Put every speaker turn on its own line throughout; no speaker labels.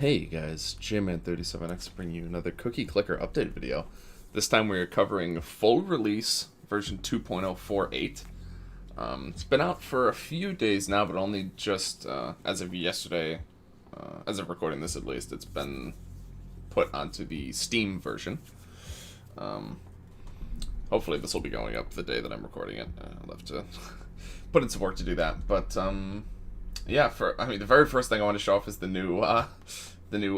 Hey guys, JMan37X bringing you another Cookie Clicker update video. This time we are covering full release version 2.048. It's been out for a few days now, but only just as of yesterday, as of recording this at least, it's been put onto the Steam version. Hopefully this will be going up the day that I'm recording it. I'll have to put in some work to do that, but yeah, the very first thing I want to show off is the new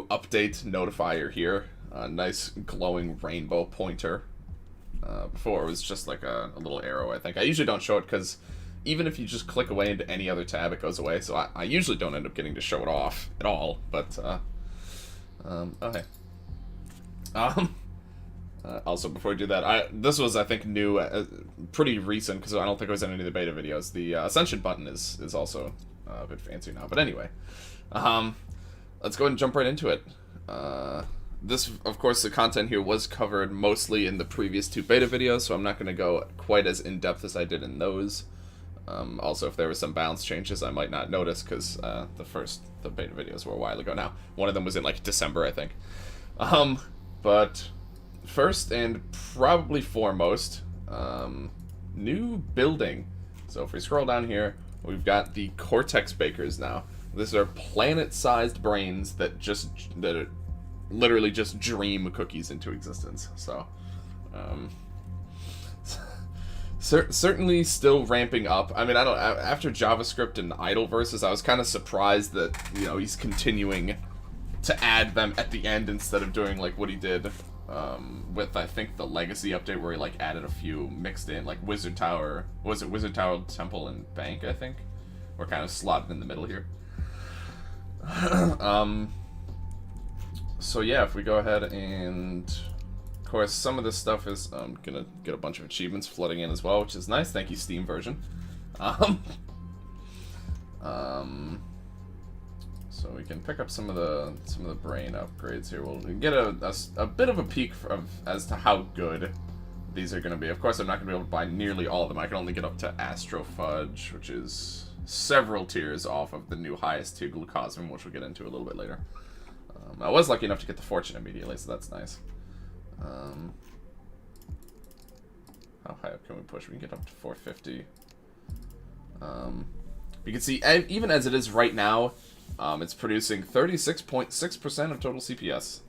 update notifier here. A nice glowing rainbow pointer. Before it was just like a little arrow, I think. I usually don't show it because even if you just click away into any other tab, it goes away. So I usually don't end up getting to show it off at all. But, okay. Also, before we do that, this was, I think, new, pretty recent, because I don't think it was in any of the beta videos. The Ascension button is also a bit fancy now. But anyway, let's go ahead and jump right into it. This, of course, the content here was covered mostly in the previous two beta videos, so I'm not going to go quite as in-depth as I did in those. Also, if there were some balance changes, I might not notice, because the beta videos were a while ago now. One of them was in, like, December, I think. But first and probably foremost, new building. So if we scroll down here, we've got the Cortex Bakers now. These are planet-sized brains that literally just dream cookies into existence. So, certainly still ramping up. I mean, after JavaScript and Idleverses, I was kind of surprised that, you know, he's continuing to add them at the end instead of doing like what he did with, I think, the Legacy update where he like added a few mixed in, like Wizard Tower. Was it Wizard Tower, Temple, and Bank? I think we're kind of slotted in the middle here. So yeah, if we go ahead and, of course, some of this stuff is gonna get a bunch of achievements flooding in as well, which is nice. Thank you, Steam version. So we can pick up some of the brain upgrades here. We'll get a bit of a peek as to how good these are gonna be. Of course, I'm not gonna be able to buy nearly all of them. I can only get up to Astro Fudge, which is several tiers off of the new highest tier Glucosmium, which we'll get into a little bit later. I was lucky enough to get the Fortune immediately, so that's nice. How high up can we push? We can get up to 450. You can see, even as it is right now, it's producing 36.6% of total CPS.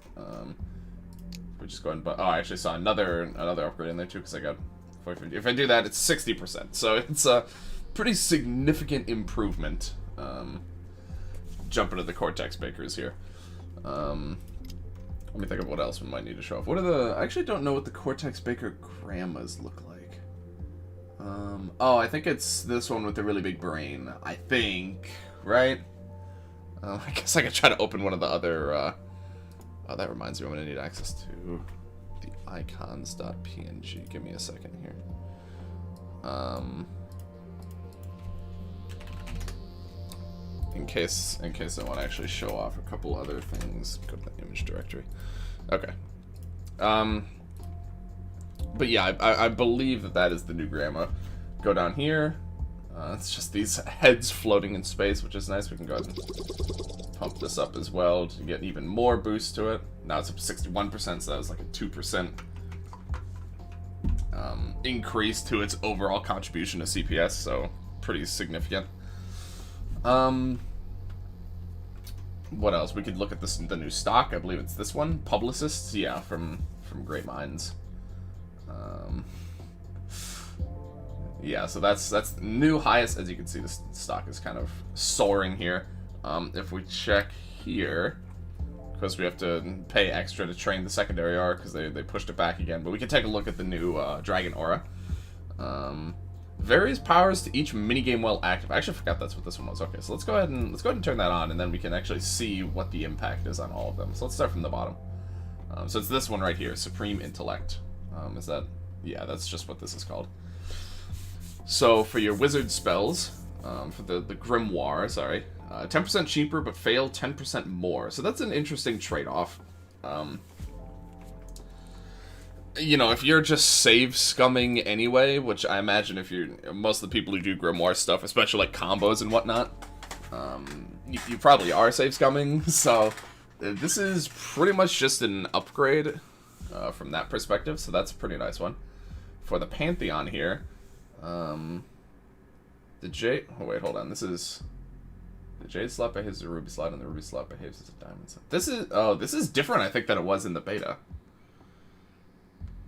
We just go ahead and, oh, I actually saw another upgrade in there too, because I got 450. If I do that, it's 60%. So it's a pretty significant improvement. Jumping to the Cortex Bakers here. Let me think of what else we might need to show off. I actually don't know what the Cortex Baker grandmas look like. Oh, I think it's this one with the really big brain. I think, right? I guess I could try to open one of the other, oh, that reminds me, I'm gonna need access to the icons.png. Give me a second here. In case I want to actually show off a couple other things, go to the image directory. Okay. But yeah, I believe that is the new grandma. Go down here. It's just these heads floating in space, which is nice. We can go ahead and pump this up as well to get even more boost to it. Now it's up to 61%, so that was like a 2% increase to its overall contribution to CPS, so pretty significant. What else? We could look at the new stock. I believe it's this one. Publicists, yeah, from Great Minds. Yeah, so that's the new highest. As you can see, the stock is kind of soaring here. If we check here, because we have to pay extra to train the secondary aura because they pushed it back again. But we can take a look at the new Dragon Aura. Various powers to each minigame while active. I actually forgot that's what this one was. Okay, so let's go ahead and turn that on, and then we can actually see what the impact is on all of them. So let's start from the bottom. So it's this one right here, Supreme Intellect. Is that? Yeah, that's just what this is called. So for your wizard spells, for the Grimoire, sorry, 10% cheaper but fail 10% more. So that's an interesting trade-off. You know, if you're just save scumming anyway, which I imagine if you're most of the people who do Grimoire stuff, especially like combos and whatnot, you probably are save scumming. So this is pretty much just an upgrade from that perspective, so that's a pretty nice one. For the Pantheon here, the Jade... Oh, wait, hold on. This is... The Jade slot behaves as a Ruby slot, and the Ruby slot behaves as a Diamond slot. This is... Oh, this is different, I think, than it was in the beta.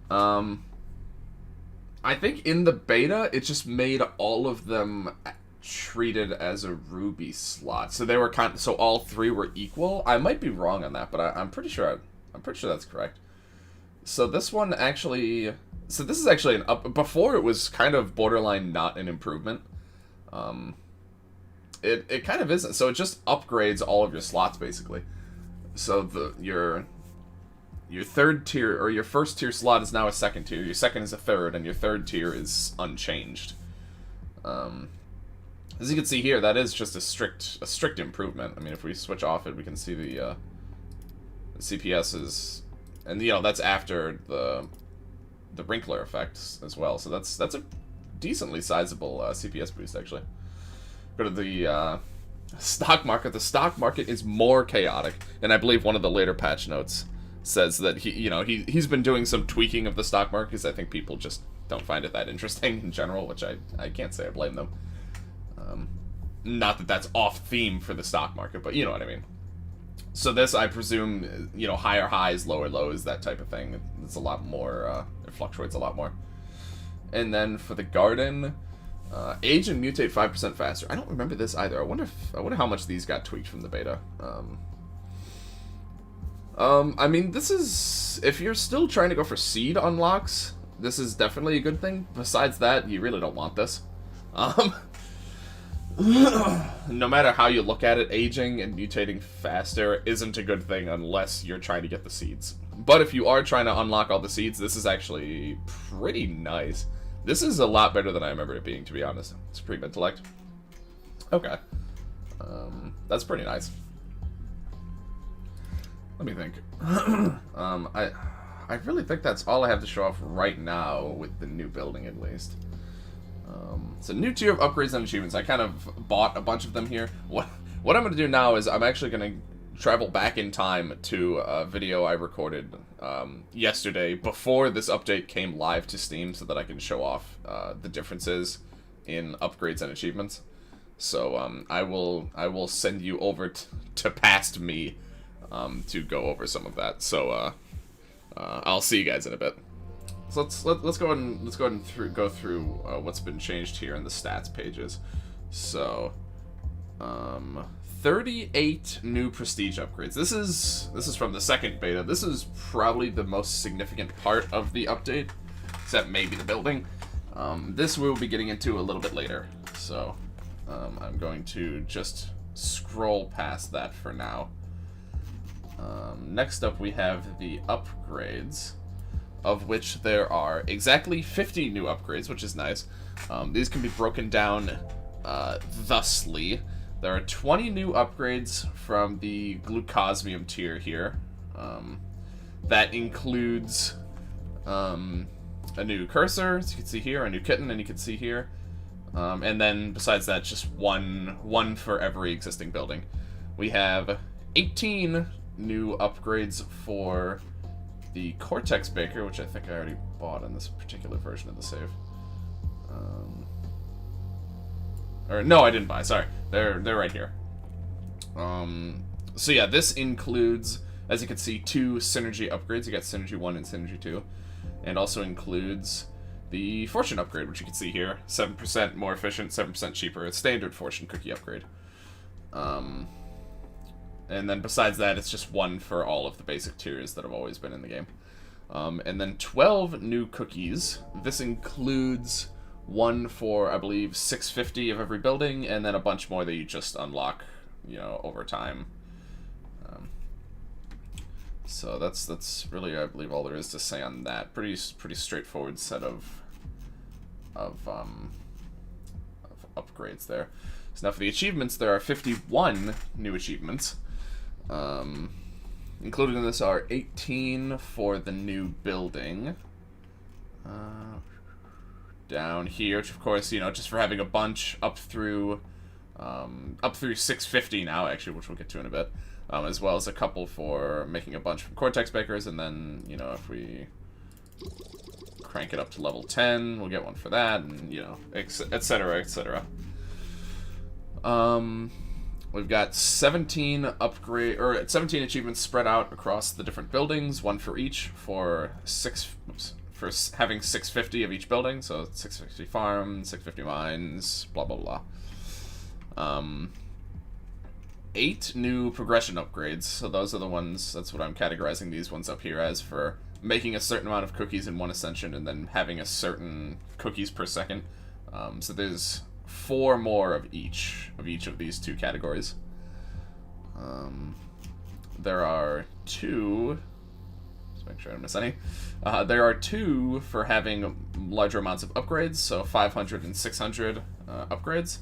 I think in the beta, it just made all of them treated as a Ruby slot. So they were so all three were equal. I might be wrong on that, but I'm pretty sure that's correct. So this one actually... So this is actually an up... Before it was kind of borderline not an improvement. It kind of isn't. So it just upgrades all of your slots, basically. So your third tier, or your first tier slot is now a second tier, your second is a third, and your third tier is unchanged. As you can see here, that is just a strict improvement. I mean, if we switch off it, we can see the CPS is... And, you know, that's after the wrinkler effect as well. So that's a decently sizable CPS boost, actually. Go to the stock market. The stock market is more chaotic, and I believe one of the later patch notes says that he's been doing some tweaking of the stock market because I think people just don't find it that interesting in general, which I can't say I blame them. Not that that's off theme for the stock market, but you know what I mean. So this, I presume, higher highs, lower lows, that type of thing. It's a lot more, it fluctuates a lot more. And then for the garden, age and mutate 5% faster. I don't remember this either. I wonder how much these got tweaked from the beta. I mean, this is... If you're still trying to go for seed unlocks, this is definitely a good thing. Besides that, you really don't want this. No matter how you look at it, aging and mutating faster isn't a good thing unless you're trying to get the seeds. But if you are trying to unlock all the seeds, this is actually pretty nice. This is a lot better than I remember it being, to be honest. Supreme Intellect. Okay. That's pretty nice. Let me think. I really think that's all I have to show off right now with the new building, at least. It's a new tier of upgrades and achievements. I kind of bought a bunch of them here. What I'm going to do now is I'm actually going to travel back in time to a video I recorded yesterday before this update came live to Steam so that I can show off the differences in upgrades and achievements. So I will send you over to past me to go over some of that. So I'll see you guys in a bit. So let's go ahead and go through what's been changed here in the stats pages. So 38 new prestige upgrades. This is from the second beta. This is probably the most significant part of the update, except maybe the building. This we'll be getting into a little bit later. So I'm going to just scroll past that for now. Next up we have the upgrades, of which there are exactly 50 new upgrades, which is nice. These can be broken down thusly. There are 20 new upgrades from the Glucosmium tier here. That includes a new cursor, as you can see here, a new kitten, and you can see here. And then besides that, just one for every existing building. We have 18 new upgrades for the Cortex Baker, which I think I already bought in this particular version of the save. Or no, I didn't buy. Sorry, they're right here. So yeah, this includes, as you can see, 2 synergy upgrades. You got Synergy 1 and Synergy 2, and also includes the Fortune upgrade, which you can see here. 7% more efficient, 7% cheaper. It's standard Fortune cookie upgrade. And then besides that, it's just 1 for all of the basic tiers that have always been in the game. And then 12 new cookies. This includes 1 for, I believe, 650 of every building, and then a bunch more that you just unlock, over time. So that's really, I believe, all there is to say on that. Pretty straightforward set of upgrades there. So now for the achievements, there are 51 new achievements. Included in this are 18 for the new building. Down here, which of course, just for having a bunch up through 650 now, actually, which we'll get to in a bit. as well as a couple for making a bunch from Cortex Bakers, and then, you know, if we crank it up to level 10, we'll get one for that, and, you know, etc., etc. We've got 17 achievements spread out across the different buildings, one for each, for having 650 of each building, so 650 farm, 650 mines, blah blah blah. 8 new progression upgrades, so those are the ones, that's what I'm categorizing these ones up here as, for making a certain amount of cookies in one ascension and then having a certain cookies per second. So there's 4 more of each of these 2 categories. There are 2. Just make sure I don't miss any. There are 2 for having larger amounts of upgrades, so 500 and 600 upgrades.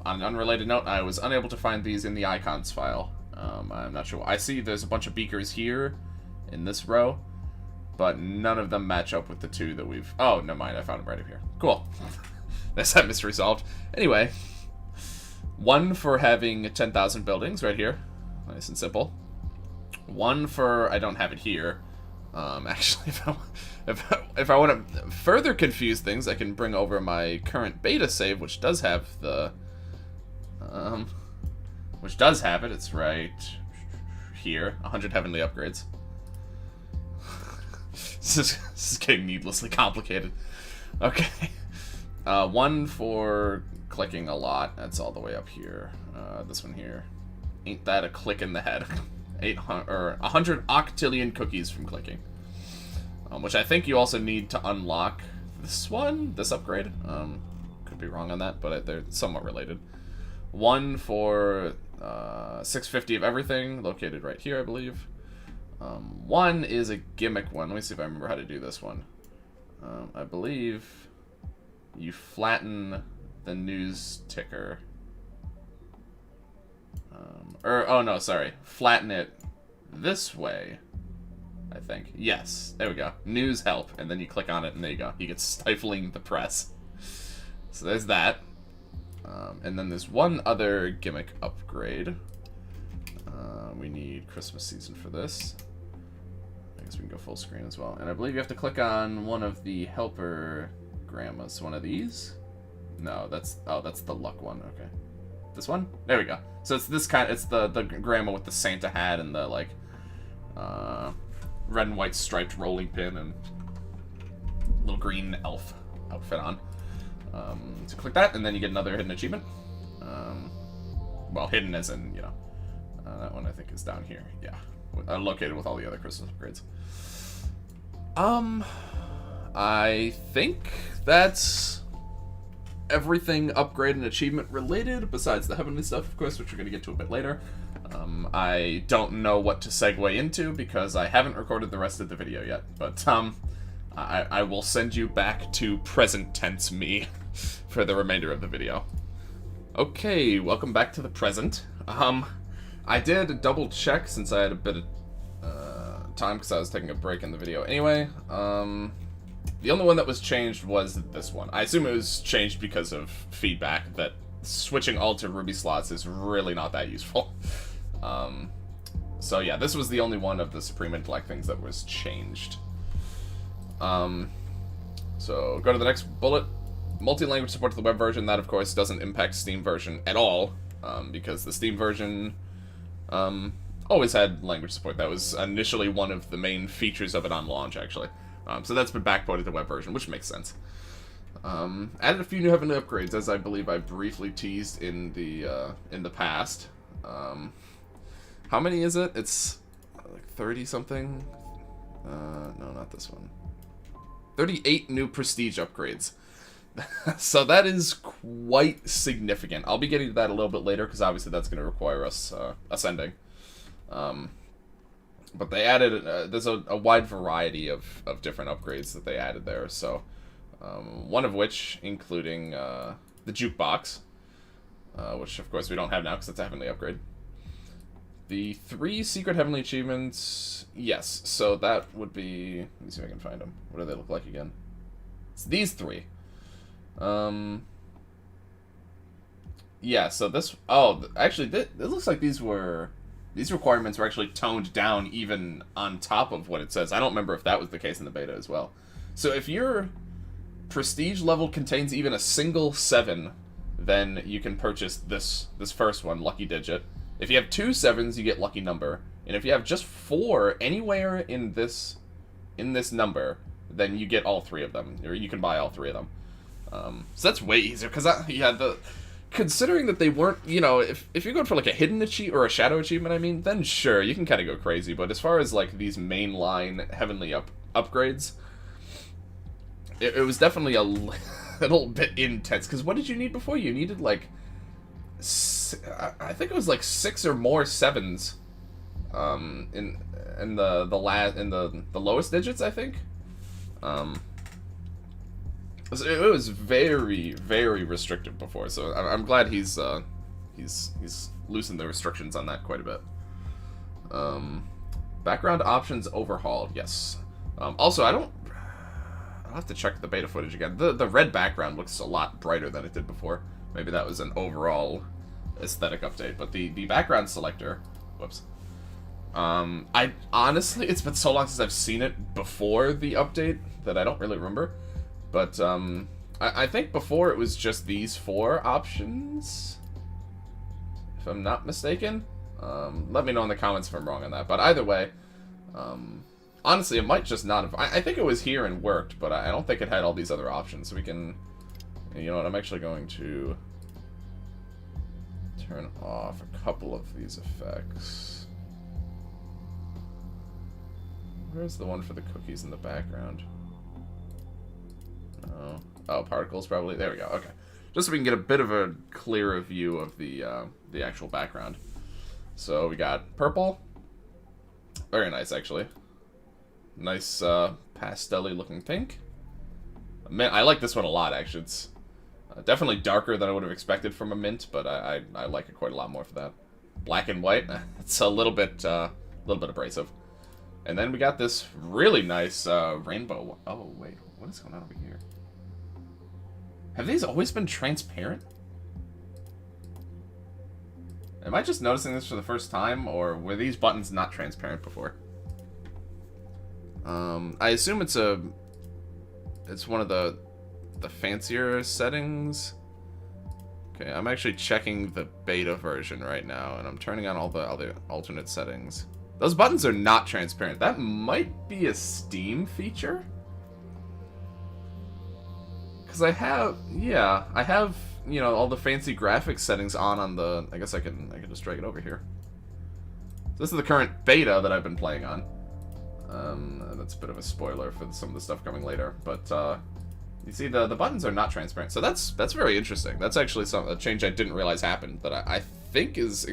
On an unrelated note, I was unable to find these in the icons file. I'm not sure. I see there's a bunch of beakers here in this row, but none of them match up with the 2 that we've... Oh, never mind. I found them right up here. Cool. That's that mystery solved. Anyway, 1 for having 10,000 buildings right here. Nice and simple. 1 for... I don't have it here. Actually, if I want to further confuse things, I can bring over my current beta save, which does have the... which does have it. It's right here. 100 heavenly upgrades. This is getting needlessly complicated. Okay. 1 for clicking a lot. That's all the way up here. This one here. Ain't that a click in the head? 800 or 100 octillion cookies from clicking. Which I think you also need to unlock this one, this upgrade. Could be wrong on that, but they're somewhat related. 1 for 650 of everything, located right here, I believe. 1 is a gimmick one. Let me see if I remember how to do this one. I believe you flatten the news ticker. Oh no, sorry. Flatten it this way, I think. Yes, there we go. News help, and then you click on it, and there you go. You get stifling the press. So there's that. And then there's one other gimmick upgrade. We need Christmas season for this. I guess we can go full screen as well. And I believe you have to click on one of the helper grandmas. One of these? No, that's the luck one. Okay. This one? There we go. So it's this kind. It's the grandma with the Santa hat and the like red and white striped rolling pin and little green elf outfit on. So click that, and then you get another hidden achievement. Well, hidden as in, you know, that one I think is down here. Yeah, located with all the other Christmas upgrades. I think that's everything upgrade and achievement related, besides the heavenly stuff, of course, which we're going to get to a bit later. I don't know what to segue into because I haven't recorded the rest of the video yet, but I will send you back to present tense me for the remainder of the video. Okay, welcome back to the present. I did double check since I had a bit of time because I was taking a break in the video anyway. The only one that was changed was this one. I assume it was changed because of feedback that switching all to Ruby slots is really not that useful. So yeah, this was the only one of the Supreme Intellect things that was changed. So go to the next bullet. Multi-language support to the web version. That, of course, doesn't impact Steam version at all, because the Steam version always had language support. That was initially one of the main features of it on launch, actually. So that's been backported to the web version, which makes sense. Added a few new heavenly upgrades, as I believe I briefly teased in the past. How many is it? It's like 30-something? No, not this one. 38 new prestige upgrades. So that is quite significant. I'll be getting to that a little bit later, because obviously that's going to require us ascending. But they added, there's a wide variety of different upgrades that they added there. So one of which, including the Jukebox, which of course we don't have now because it's a heavenly upgrade. The 3 secret heavenly achievements, yes, so that would be, let me see if I can find them. What do they look like again? It's these 3. Yeah, so this, oh, actually, it looks like these were these requirements were actually toned down even on top of what it says. I don't remember if that was the case in the beta as well. So if your prestige level contains even a single 7, then you can purchase this first one, Lucky Digit. If you have 2 7s, you get Lucky Number. And if you have just 4 anywhere in this number, then you get all 3 of them, or you can buy all 3 of them. So that's way easier, because considering that they weren't, you know, if you're going for like a hidden achievement, or a shadow achievement, I mean, then sure, you can kind of go crazy. But as far as like these mainline heavenly upgrades, it was definitely a little bit intense. Because what did you need before? You needed like, I think it was like 6 or more 7s, in the lowest digits, I think. It was very, very restrictive before, so I'm glad he's loosened the restrictions on that quite a bit. Background options overhaul, yes. Also, I'll have to check the beta footage again. The red background looks a lot brighter than it did before. Maybe that was an overall aesthetic update, but the background selector, whoops. I honestly, it's been so long since I've seen it before the update that I don't really remember. But, I think before it was just these 4 options, if I'm not mistaken. Let me know in the comments if I'm wrong on that. But either way, honestly, it might just not have... I think it was here and worked, but I don't think it had all these other options. So we can... You know what, I'm actually going to turn off a couple of these effects. Where's the one for the cookies in the background? Oh, particles probably. There we go. Okay, just so we can get a bit of a clearer view of the actual background. So we got purple. Very nice, actually. Nice pastel-y looking pink. Man, I like this one a lot. Actually, it's definitely darker than I would have expected from a mint, but I like it quite a lot more for that. Black and white. It's a little bit abrasive. And then we got this really nice rainbow. Oh wait, what is going on over here? Have these always been transparent? Am I just noticing this for the first time, or were these buttons not transparent before? I assume it's one of the fancier settings. Okay, I'm actually checking the beta version right now, and I'm turning on all the other alternate settings. Those buttons are not transparent. That might be a Steam feature. Because I have, you know, all the fancy graphics settings on the, I guess I can just drag it over here. So this is the current beta that I've been playing on. That's a bit of a spoiler for some of the stuff coming later, but you see the buttons are not transparent. So that's very interesting. That's actually a change I didn't realize happened, that I think is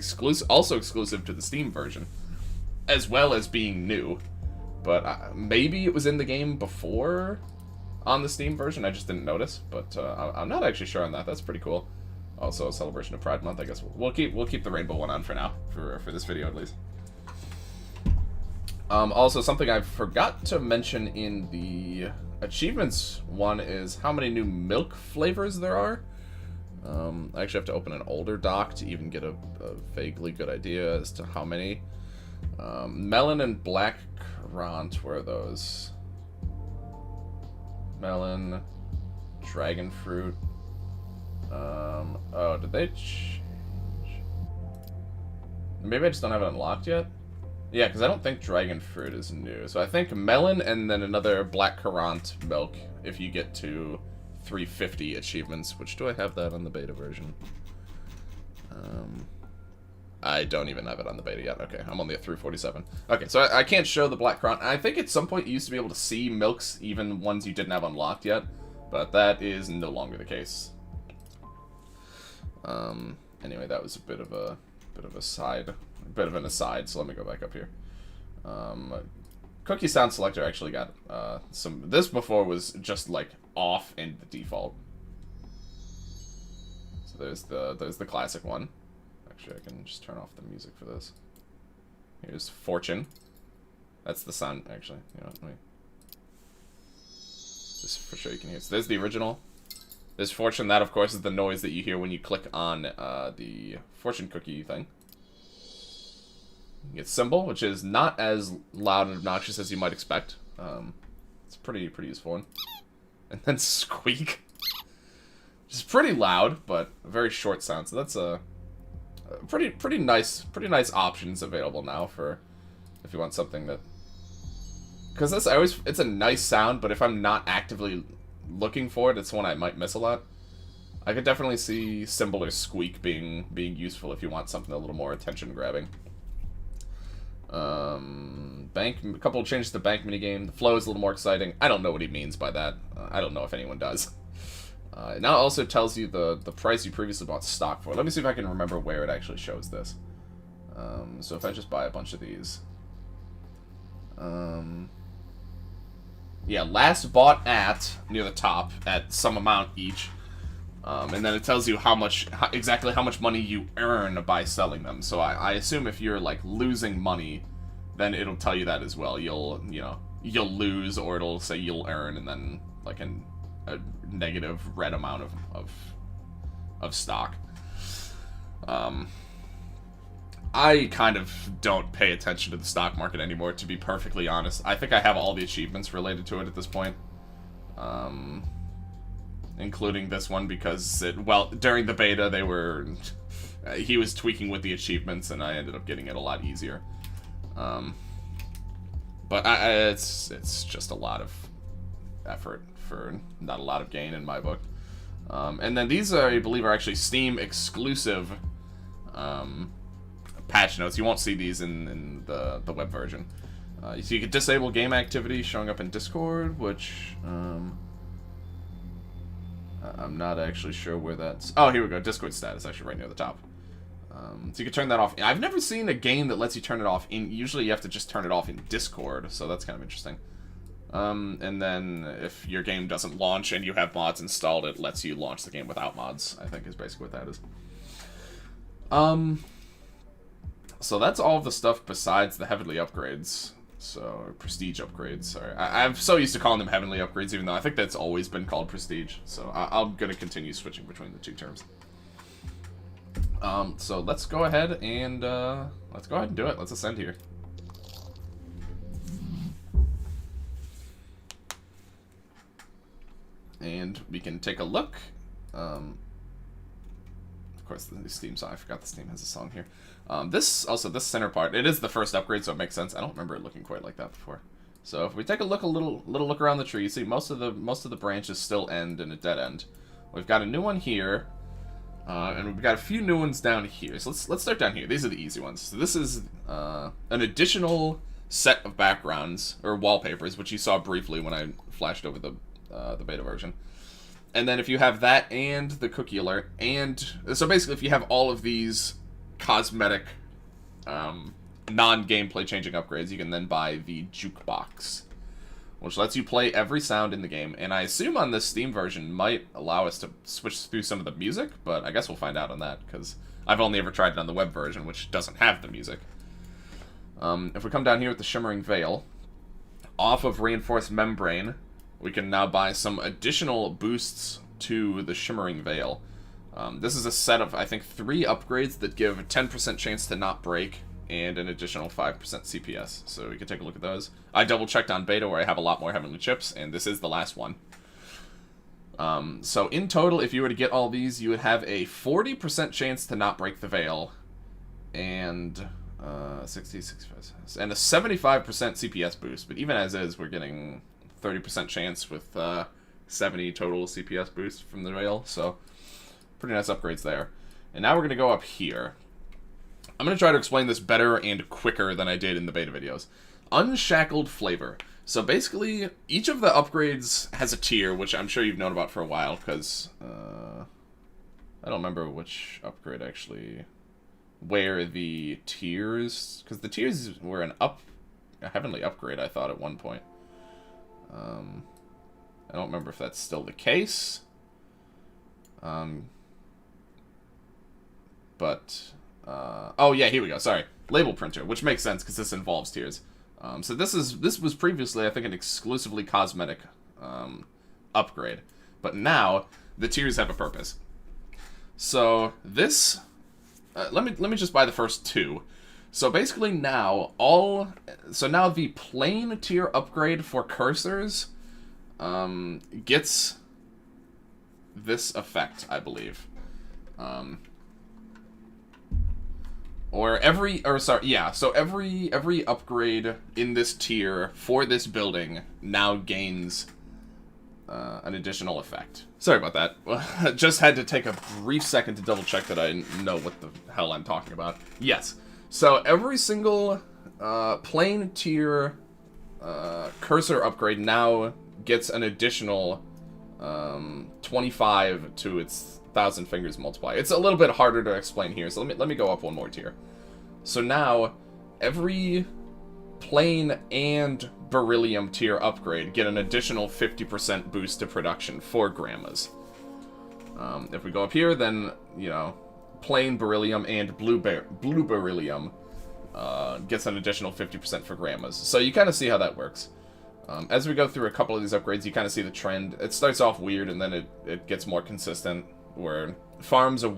also exclusive to the Steam version, as well as being new. But maybe it was in the game before on the Steam version, I just didn't notice, but I'm not actually sure on that. That's pretty cool. Also, a celebration of Pride Month. I guess we'll keep the rainbow one on for now, for this video at least. Also, something I forgot to mention in the achievements one is how many new milk flavors there are. I actually have to open an older doc to even get a vaguely good idea as to how many. Melon and black currant, where are those? Melon, dragon fruit. Oh, did they change? Maybe I just don't have it unlocked yet? Yeah, because I don't think dragon fruit is new. So I think melon and then another black currant milk if you get to 350 achievements. Which, do I have that on the beta version? I don't even have it on the beta yet. Okay, I'm only at 347. Okay, so I can't show the black currant. I think at some point you used to be able to see milks, even ones you didn't have unlocked yet, but that is no longer the case. Anyway, that was a bit of an aside. So let me go back up here. Cookie sound selector actually got some. This before was just like off in the default. So there's the classic one. Actually, I can just turn off the music for this. Here's Fortune. That's the sound, actually. You know what, let me... Just for sure you can hear it. So there's the original. There's Fortune. That, of course, is the noise that you hear when you click on the fortune cookie thing. You get Symbol, which is not as loud and obnoxious as you might expect. It's pretty useful one. And then Squeak. Which is pretty loud, but a very short sound. So that's a pretty nice options available now for if you want something that, because it's a nice sound, but if I'm not actively looking for it, it's one I might miss a lot. I could definitely see Symbol or Squeak being useful if you want something a little more attention grabbing. Bank, a couple of changes to bank minigame. The flow is a little more exciting. I don't know what he means by that. I don't know if anyone does. It now also tells you the price you previously bought stock for. Let me see if I can remember where it actually shows this. So if I just buy a bunch of these. Yeah, last bought at, near the top, at some amount each. And then it tells you exactly how much money you earn by selling them. So I assume if you're, like, losing money, then it'll tell you that as well. You'll lose, or it'll say you'll earn, and then, like, a negative red amount of stock. I kind of don't pay attention to the stock market anymore, to be perfectly honest. I think I have all the achievements related to it at this point. Including this one, because during the beta he was tweaking with the achievements, and I ended up getting it a lot easier. But it's just a lot of effort for not a lot of gain in my book. And then these I believe are actually Steam exclusive patch notes. You won't see these in the web version. So you can disable game activity showing up in Discord, which I'm not actually sure where that's... Oh, here we go. Discord status, actually right near the top. So you can turn that off. I've never seen a game that lets you turn it off. Usually you have to just turn it off in Discord, so that's kind of interesting. And then if your game doesn't launch and you have mods installed, it lets you launch the game without mods, I think is basically what that is. So that's all of the stuff besides the heavenly upgrades. So, prestige upgrades, sorry. I'm so used to calling them heavenly upgrades, even though I think that's always been called prestige. So, I'm going to continue switching between the two terms. So let's go ahead and do it. Let's ascend here. And we can take a look. Of course, the Steam song. I forgot the Steam has a song here. This center part, it is the first upgrade, so it makes sense. I don't remember it looking quite like that before. So if we take a little look around the tree, you see most of the branches still end in a dead end. We've got a new one here, and we've got a few new ones down here. So let's start down here. These are the easy ones. So this is an additional set of backgrounds or wallpapers, which you saw briefly when I flashed over the beta version. And then if you have that and the cookie alert, and so basically if you have all of these cosmetic non-gameplay changing upgrades, you can then buy the Jukebox, which lets you play every sound in the game. And I assume on this Steam version might allow us to switch through some of the music, but I guess we'll find out on that, because I've only ever tried it on the web version, which doesn't have the music. If we come down here with the Shimmering Veil, off of Reinforced Membrane, we can now buy some additional boosts to the Shimmering Veil. This is a set of, I think, 3 upgrades that give a 10% chance to not break and an additional 5% CPS. So we can take a look at those. I double-checked on beta where I have a lot more Heavenly Chips, and this is the last one. So in total, if you were to get all these, you would have a 40% chance to not break the Veil, and 65, and a 75% CPS boost. But even as is, we're getting 30% chance with 70 total CPS boost from the Veil, so pretty nice upgrades there. And now we're going to go up here. I'm going to try to explain this better and quicker than I did in the beta videos. Unshackled flavor. So basically, each of the upgrades has a tier, which I'm sure you've known about for a while, because I don't remember which upgrade actually, where the tiers, because the tiers were a heavenly upgrade, I thought, at one point. I don't remember if that's still the case. Oh yeah, here we go. Sorry, label printer, which makes sense because this involves tiers. So this was previously, I think, an exclusively cosmetic upgrade, but now the tiers have a purpose. So this, let me just buy the first 2. So basically now, now the plain tier upgrade for cursors gets this effect, I believe. So every upgrade in this tier for this building now gains an additional effect. Sorry about that. Just had to take a brief second to double check that I know what the hell I'm talking about. Yes. So every single plain tier cursor upgrade now gets an additional 25 to its 1,000 fingers multiplier. It's a little bit harder to explain here, so let me go up one more tier. So now every plain and beryllium tier upgrade get an additional 50% boost to production for grandmas. If we go up here, then, you know, plain beryllium and blue beryllium gets an additional 50% for grandmas. So you kind of see how that works. As we go through a couple of these upgrades, you kind of see the trend. It starts off weird, and then it gets more consistent, where farms are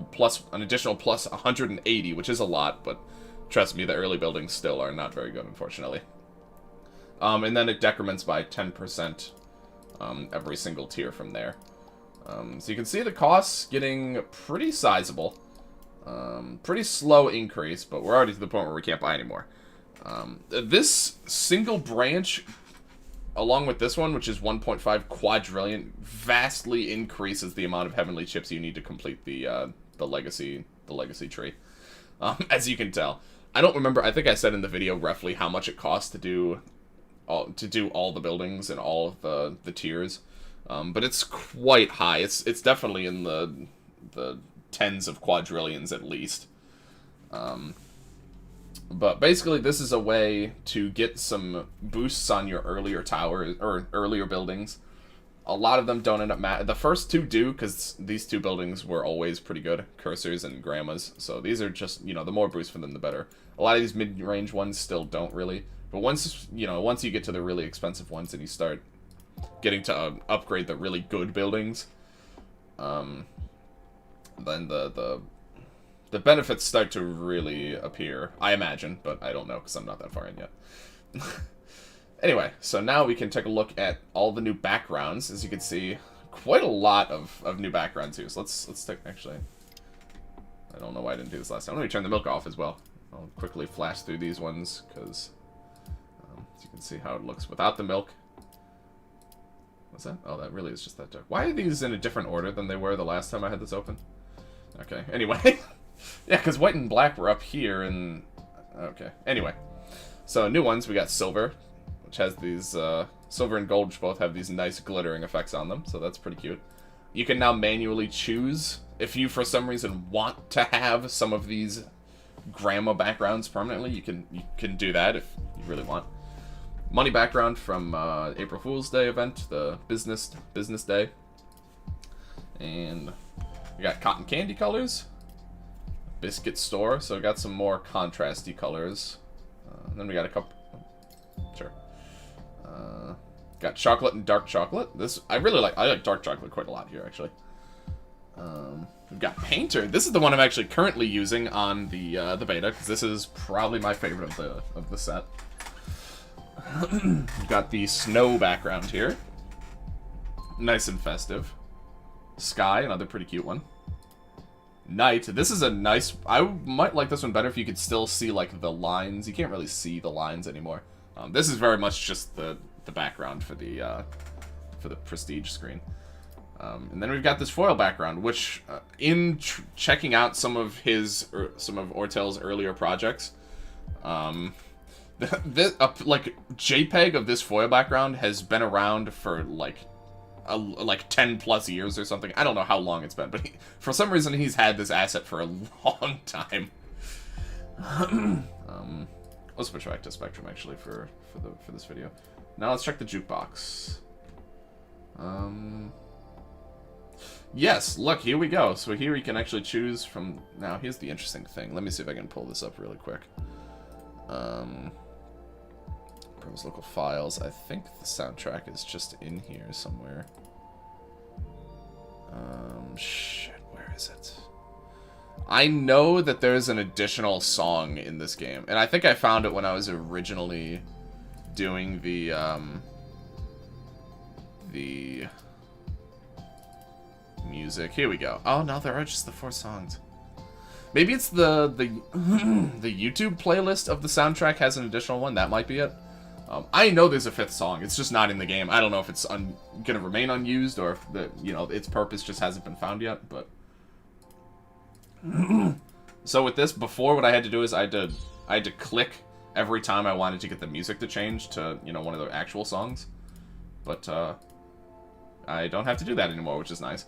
an additional plus 180, which is a lot, but trust me, the early buildings still are not very good, unfortunately. And then it decrements by 10% every single tier from there. So you can see the costs getting pretty sizable. Pretty slow increase, but we're already to the point where we can't buy anymore. This single branch, along with this one, which is 1.5 quadrillion, vastly increases the amount of heavenly chips you need to complete the legacy tree. As you can tell, I don't remember. I think I said in the video roughly how much it costs to do all the buildings and all of the tiers, but it's quite high. It's definitely in the tens of quadrillions at least. But basically, this is a way to get some boosts on your earlier towers or earlier buildings. A lot of them don't end up the first two do, because these two buildings were always pretty good, cursors and grandmas. So these are just, you know, the more boost for them, the better. A lot of these mid-range ones still don't really. But once you get to the really expensive ones and you start getting to upgrade the really good buildings, then the benefits start to really appear, I imagine, but I don't know because I'm not that far in yet. Anyway, so now we can take a look at all the new backgrounds. As you can see, quite a lot of new backgrounds here. So let's take, actually, I don't know why I didn't do this last time. Let me turn the milk off as well. I'll quickly flash through these ones because as you can see how it looks without the milk. What's that? Oh, that really is just that dark. Why are these in a different order than they were the last time I had this open? Okay, anyway. Yeah, because white and black were up here, and... Okay, anyway. So, new ones, we got silver, which has these... silver and gold, which both have these nice glittering effects on them, so that's pretty cute. You can now manually choose if you, for some reason, want to have some of these grandma backgrounds permanently. You can do that if you really want. Money background from April Fool's Day event, the business day. And we got cotton candy colors. Biscuit store, so we got some more contrasty colors. And then we got a couple... Sure. Got chocolate and dark chocolate. This I like dark chocolate quite a lot here, actually. We've got painter. This is the one I'm actually currently using on the beta, because this is probably my favorite of the set. We've got the snow background here. Nice and festive. Sky, another pretty cute one. Night. This is a nice... I might like this one better if you could still see, like, the lines. You can't really see the lines anymore. This is very much just the background for the prestige screen. And then we've got this foil background, which, in checking out some of Orteil's earlier projects, like, JPEG of this foil background has been around for, like 10 plus years or something. I don't know how long it's been, but for some reason he's had this asset for a long time. Let's switch back to Spectrum actually for this video. Now let's check the jukebox. Yes, look, here we go. So here you can actually choose from... Now, here's the interesting thing. Let me see if I can pull this up really quick. Browse local files. I think the soundtrack is just in here somewhere. Shit, where is it? I know that there's an additional song in this game, and I think I found it when I was originally doing the music. Here we go. Oh no, there are just the 4 songs. Maybe it's the YouTube playlist of the soundtrack has an additional one. That might be it. I know there's a 5th song. It's just not in the game. I don't know if it's gonna remain unused or if its purpose just hasn't been found yet. But so with this, before what I had to do is I had to click every time I wanted to get the music to change to one of the actual songs. But I don't have to do that anymore, which is nice.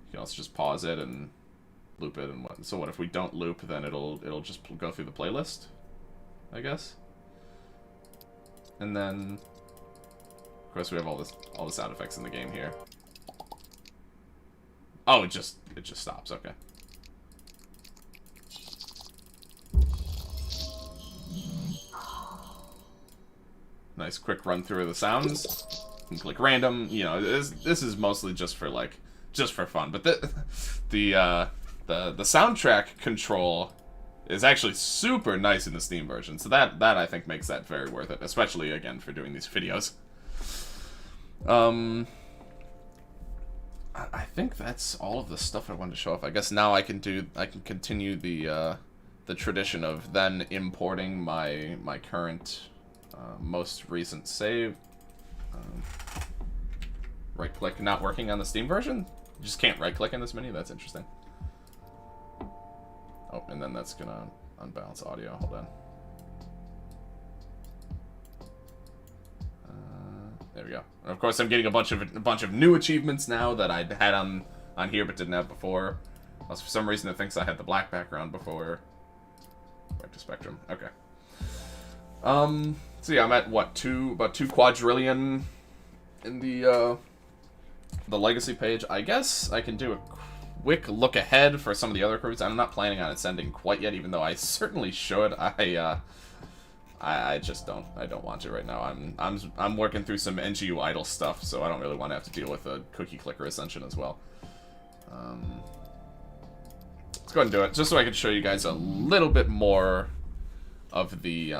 You can also just pause it and loop it, and so what if we don't loop? Then it'll just go through the playlist, I guess. And then, of course, we have all the sound effects in the game here. Oh, it just stops. Okay. Nice quick run through of the sounds. You can click random. This is mostly just for fun. But the soundtrack control is actually super nice in the Steam version. So that I think makes that very worth it, especially again for doing these videos. I think that's all of the stuff I wanted to show off. I guess now I can continue the tradition of then importing my current most recent save. Right click not working on the Steam version? You just can't right click in this menu? That's interesting. Oh, and then that's gonna unbalance audio. Hold on. There we go. And of course, I'm getting a bunch of new achievements now that I had on here but didn't have before. Also, for some reason, it thinks I had the black background before. Back to Spectrum. Okay. So yeah, I'm at what about 2 quadrillion in the legacy page. I guess I can do a quick look ahead for some of the other crews. I'm not planning on ascending quite yet, even though I certainly should. I just don't. I don't want to right now. I'm working through some NGU idle stuff, so I don't really want to have to deal with a cookie clicker ascension as well. Let's go ahead and do it, just so I can show you guys a little bit more of the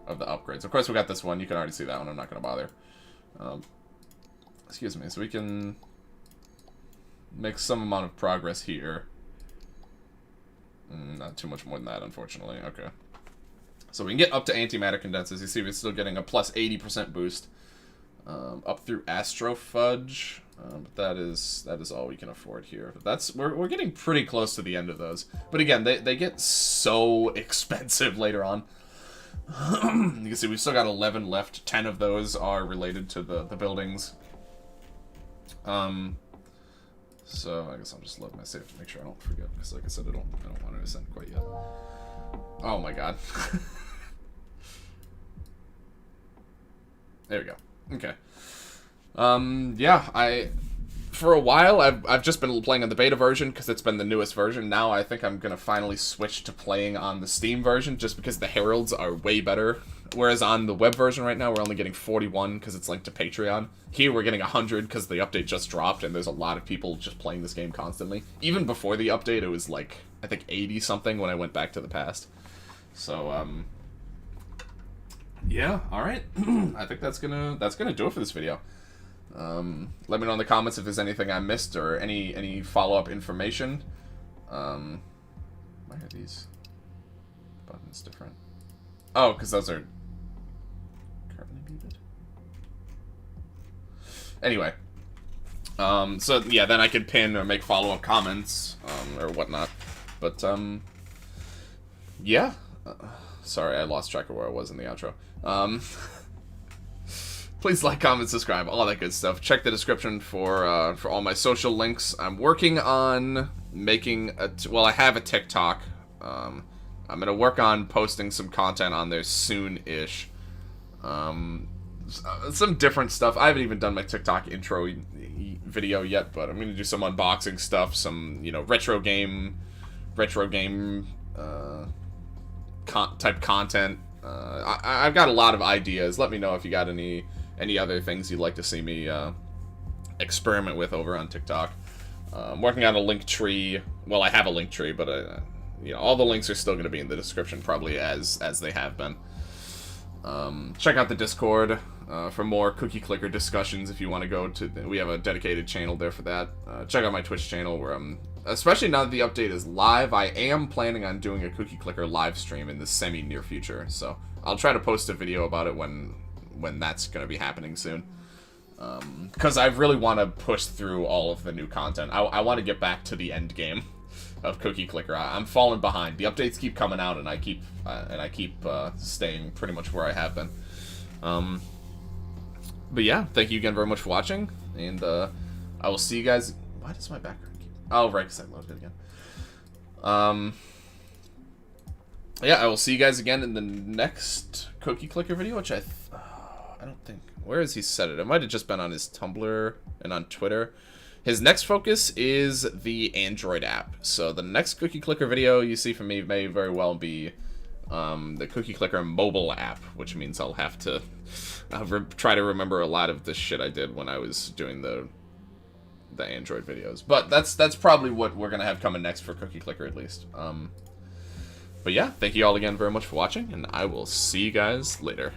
upgrades. Of course, we got this one. You can already see that one. I'm not going to bother. Excuse me. So we can make some amount of progress here. Not too much more than that, unfortunately. Okay. So we can get up to antimatter condensers. You see we're still getting a plus 80% boost. Up through Astrofudge. But that is all we can afford here. But we're getting pretty close to the end of those. But again, they get so expensive later on. You can see we've still got 11 left. 10 of those are related to the buildings. So I guess I'll just load my save to make sure I don't forget, because like I said, I don't want to ascend quite yet. Oh my god. There we go. Okay. Yeah, for a while I've just been playing on the beta version because it's been the newest version. Now I think I'm gonna finally switch to playing on the Steam version just because the heralds are way better. Whereas on the web version right now we're only getting 41 because it's linked to Patreon. Here we're getting 100 because the update just dropped and there's a lot of people just playing this game constantly. Even before the update it was like I think 80 something when I went back to the past. So yeah, all right. I think that's gonna do it for this video. Let me know in the comments if there's anything I missed or any follow-up information. Why are these buttons different? Oh, because those are currently muted. Anyway, so yeah, then I could pin or make follow-up comments or whatnot. But yeah. Sorry, I lost track of where I was in the outro. Please like, comment, subscribe, all that good stuff. Check the description for all my social links. I'm working on making I have a TikTok. I'm gonna work on posting some content on there soon-ish. Some different stuff. I haven't even done my TikTok intro video yet, but I'm gonna do some unboxing stuff, some retro game type content. I've got a lot of ideas. Let me know if you got any other things you'd like to see me experiment with over on TikTok. I'm working on a link tree well, I have a link tree, but you know, all the links are still going to be in the description, probably as they have been. Check out the Discord for more cookie clicker discussions if you want to go to. We have a dedicated channel there for that. Check out my Twitch channel where I'm, especially now that the update is live, I am planning on doing a cookie clicker live stream in the semi-near future. So I'll try to post a video about it when that's going to be happening soon. Because I really want to push through all of the new content. I want to get back to the end game of Cookie Clicker. I'm falling behind. The updates keep coming out, and I keep staying pretty much where I have been. But yeah, thank you again very much for watching, and I will see you guys. Why does my background keep? Oh, right, because I loaded it again. Yeah, I will see you guys again in the next Cookie Clicker video, which I don't think. Where has he said it? It might have just been on his Tumblr and on Twitter. His next focus is the Android app. So the next Cookie Clicker video you see from me may very well be the Cookie Clicker mobile app, which means I'll have to try to remember a lot of the shit I did when I was doing the Android videos. But that's probably what we're gonna have coming next for Cookie Clicker, at least. But yeah, thank you all again very much for watching, and I will see you guys later.